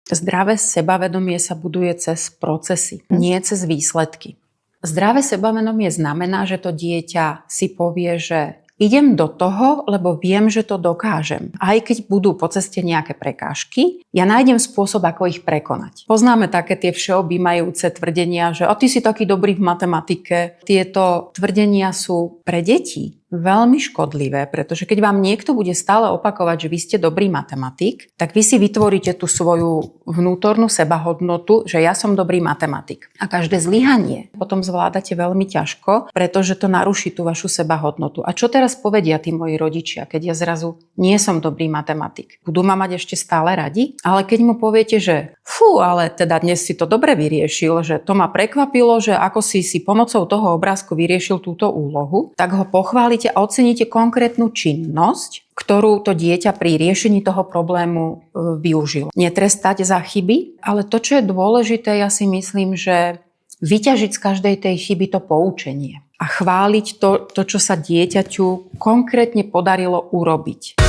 Zdravé sebavedomie sa buduje cez procesy, nie cez výsledky. Zdravé sebavedomie znamená, že to dieťa si povie, že idem do toho, lebo viem, že to dokážem. Aj keď budú po ceste nejaké prekážky, ja nájdem spôsob, ako ich prekonať. Poznáme také tie všeobjímajúce tvrdenia, že ty si taký dobrý v matematike. Tieto tvrdenia sú pre deti veľmi škodlivé, pretože keď vám niekto bude stále opakovať, že vy ste dobrý matematik, tak vy si vytvoríte tú svoju vnútornú sebahodnotu, že ja som dobrý matematik. A každé zlyhanie potom zvládate veľmi ťažko, pretože to naruší tú vašu sebahodnotu. A čo teraz povedia tí moji rodičia, keď ja zrazu nie som dobrý matematik? Budú ma mať ešte stále radi? Ale keď mu poviete, že ale teda dnes si to dobre vyriešil, že to ma prekvapilo, že ako si pomocou toho obrázku vyriešil túto úlohu, tak ho pochválite a oceníte konkrétnu činnosť, ktorú to dieťa pri riešení toho problému využilo. Netrestať za chyby, ale to, čo je dôležité, ja si myslím, že vyťažiť z každej tej chyby to poučenie a chváliť to, čo sa dieťaťu konkrétne podarilo urobiť.